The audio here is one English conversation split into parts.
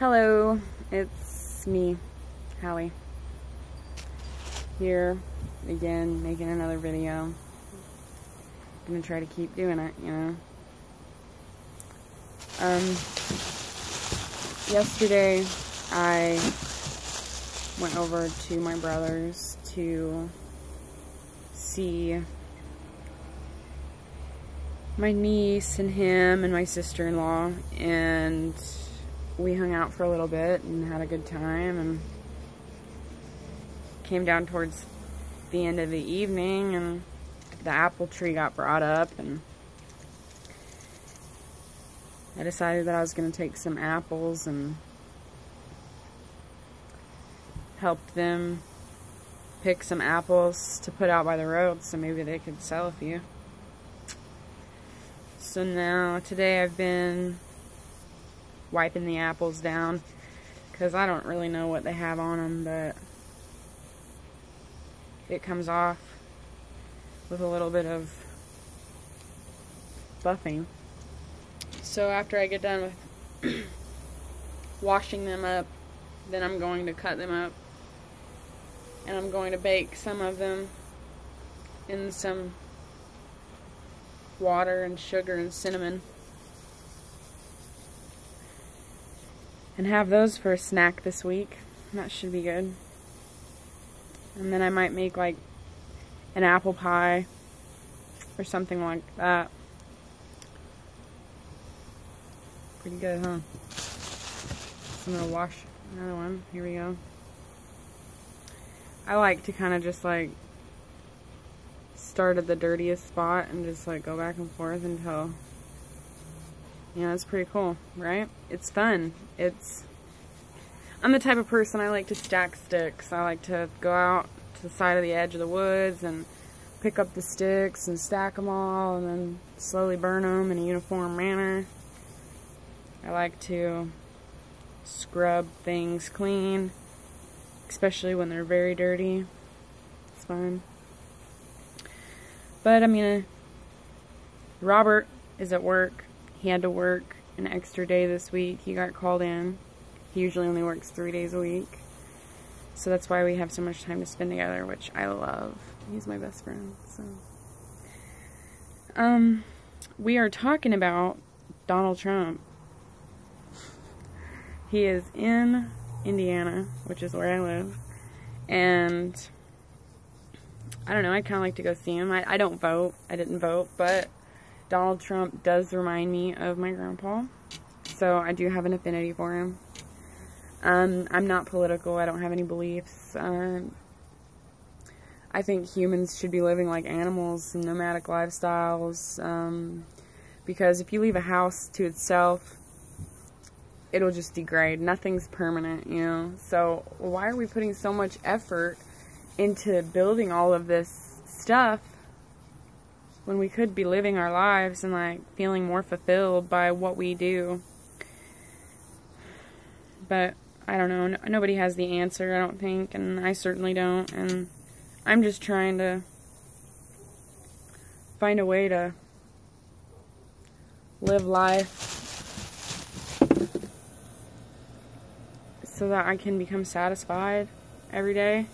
Hello, it's me, Hallie, here again, making another video. Gonna try to keep doing it, you know. Yesterday I went over to my brother's to see my niece and him and my sister-in-law, and we hung out for a little bit and had a good time, and came down towards the end of the evening and the apple tree got brought up, and I decided that I was going to take some apples and help them pick some apples to put out by the road so maybe they could sell a few. So now, today I've been wiping the apples down because I don't really know what they have on them, but it comes off with a little bit of buffing. So after I get done with washing them up, then I'm going to cut them up, and I'm going to bake some of them in some water and sugar and cinnamon, and have those for a snack this week. That should be good. And then I might make like an apple pie or something like that. Pretty good, huh? So I'm gonna wash another one. Here we go. I like to kind of just like start at the dirtiest spot and just like go back and forth until, you know, it's pretty cool, right? It's fun. I'm the type of person, I like to stack sticks. I like to go out to the side of the edge of the woods and pick up the sticks and stack them all and then slowly burn them in a uniform manner. I like to scrub things clean, especially when they're very dirty. It's fun. But I mean, Robert is at work. He had to work an extra day this week. He got called in. He usually only works 3 days a week. So that's why we have so much time to spend together, which I love. He's my best friend. So, we are talking about Donald Trump. He is in Indiana, which is where I live. And I don't know, I'd kind of like to go see him. I don't vote. I didn't vote, but Donald Trump does remind me of my grandpa. So I do have an affinity for him. I'm not political. I don't have any beliefs. I think humans should be living like animals, nomadic lifestyles. Because if you leave a house to itself, it'll just degrade. Nothing's permanent, you know. So why are we putting so much effort into building all of this stuff when we could be living our lives and like feeling more fulfilled by what we do? But I don't know, nobody has the answer, I don't think, and I certainly don't, and I'm just trying to find a way to live life so that I can become satisfied every day,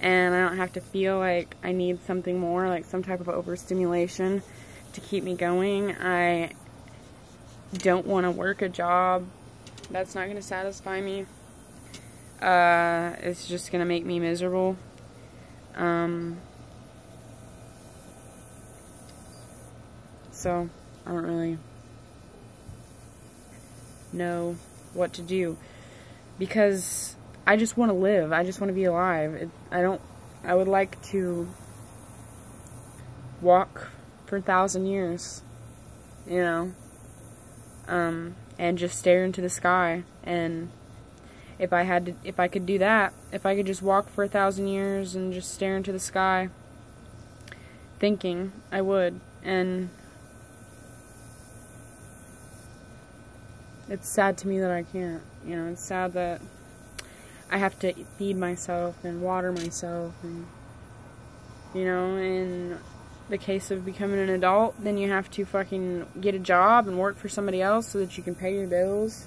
and I don't have to feel like I need something more, like some type of overstimulation to keep me going. I don't want to work a job that's not going to satisfy me. It's just going to make me miserable. So I don't really know what to do, because I just want to live. I just want to be alive. I would like to walk for 1,000 years, you know, and just stare into the sky. And if I could do that, if I could just walk for 1,000 years and just stare into the sky, thinking, I would. And it's sad to me that I can't, you know. It's sad that I have to feed myself and water myself, and, you know, in the case of becoming an adult, then you have to fucking get a job and work for somebody else so that you can pay your bills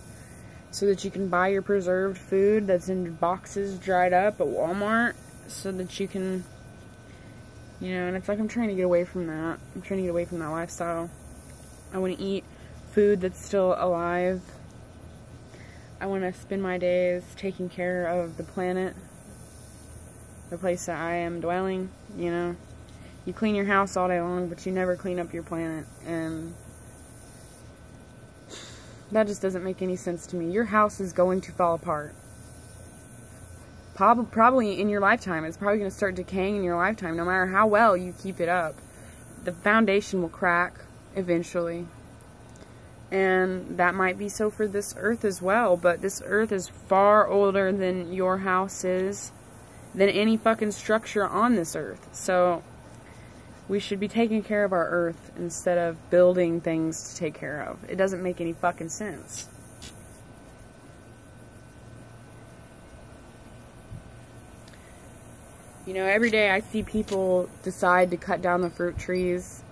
so that you can buy your preserved food that's in boxes dried up at Walmart, so that you can, you know, and it's like I'm trying to get away from that. I'm trying to get away from that lifestyle. I want to eat food that's still alive. I want to spend my days taking care of the planet, the place that I am dwelling, you know. You clean your house all day long, but you never clean up your planet, and that just doesn't make any sense to me. Your house is going to fall apart. Probably in your lifetime. It's probably going to start decaying in your lifetime, no matter how well you keep it up. The foundation will crack eventually. And that might be so for this earth as well, but this earth is far older than your house is, than any fucking structure on this earth. So we should be taking care of our earth instead of building things to take care of. It doesn't make any fucking sense. You know, every day I see people decide to cut down the fruit trees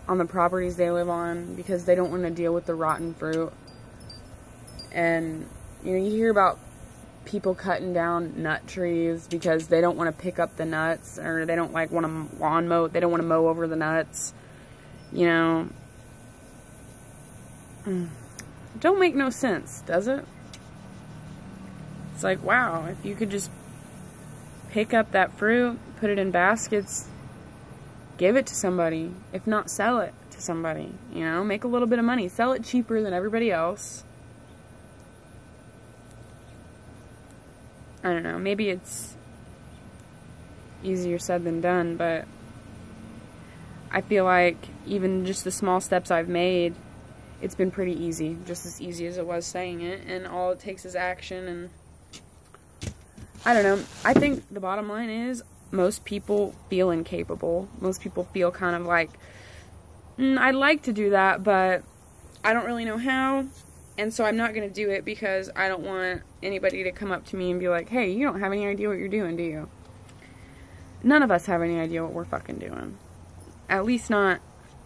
on the properties they live on because they don't want to deal with the rotten fruit. And, you know, you hear about people cutting down nut trees because they don't want to pick up the nuts, or they don't like want to lawn mow, they don't want to mow over the nuts, you know. Don't make no sense, does it? It's like, wow, if you could just pick up that fruit, put it in baskets, give it to somebody. If not, sell it to somebody, you know, make a little bit of money, sell it cheaper than everybody else. I don't know, maybe it's easier said than done, but I feel like even just the small steps I've made, it's been pretty easy, just as easy as it was saying it, and all it takes is action. And I don't know, I think the bottom line is most people feel incapable. Most people feel kind of like, I'd like to do that, but I don't really know how. And so I'm not going to do it because I don't want anybody to come up to me and be like, hey, you don't have any idea what you're doing, do you? None of us have any idea what we're fucking doing. At least not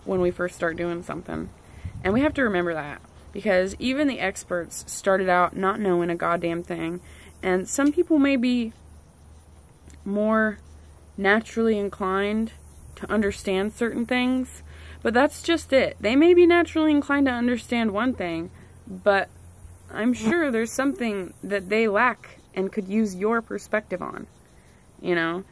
when we first start doing something. And we have to remember that. Because even the experts started out not knowing a goddamn thing. And some people may be more naturally inclined to understand certain things. But that's just it. They may be naturally inclined to understand one thing, but I'm sure there's something that they lack and could use your perspective on, you know?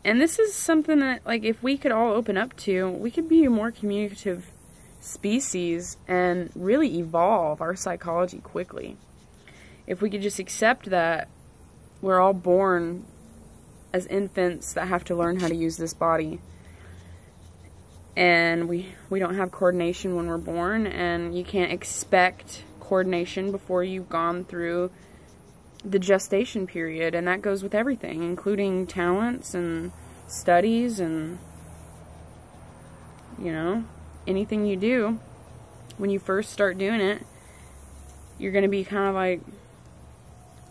And this is something that, like, if we could all open up to, we could be a more communicative species and really evolve our psychology quickly. If we could just accept that we're all born as infants that have to learn how to use this body. And we don't have coordination when we're born, and you can't expect coordination before you've gone through the gestation period, and that goes with everything, including talents and studies and, you know, anything you do. When you first start doing it, you're going to be kind of like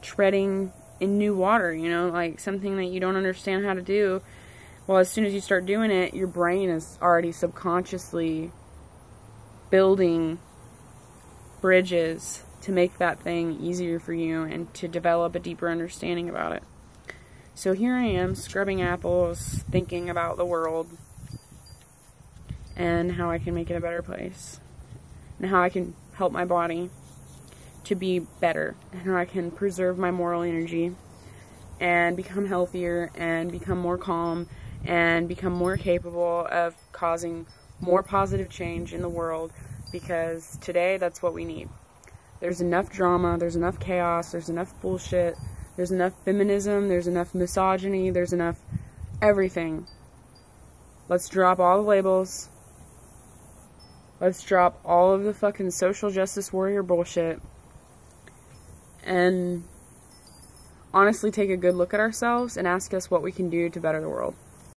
treading in new water, you know, like something that you don't understand how to do. Well, as soon as you start doing it, your brain is already subconsciously building bridges to make that thing easier for you and to develop a deeper understanding about it. So here I am, scrubbing apples, thinking about the world and how I can make it a better place, and how I can help my body to be better, and how I can preserve my moral energy and become healthier and become more calm and become more capable of causing more positive change in the world, because today that's what we need. There's enough drama, there's enough chaos, there's enough bullshit, there's enough feminism, there's enough misogyny, there's enough everything. Let's drop all the labels. Let's drop all of the fucking social justice warrior bullshit and honestly take a good look at ourselves and ask us what we can do to better the world.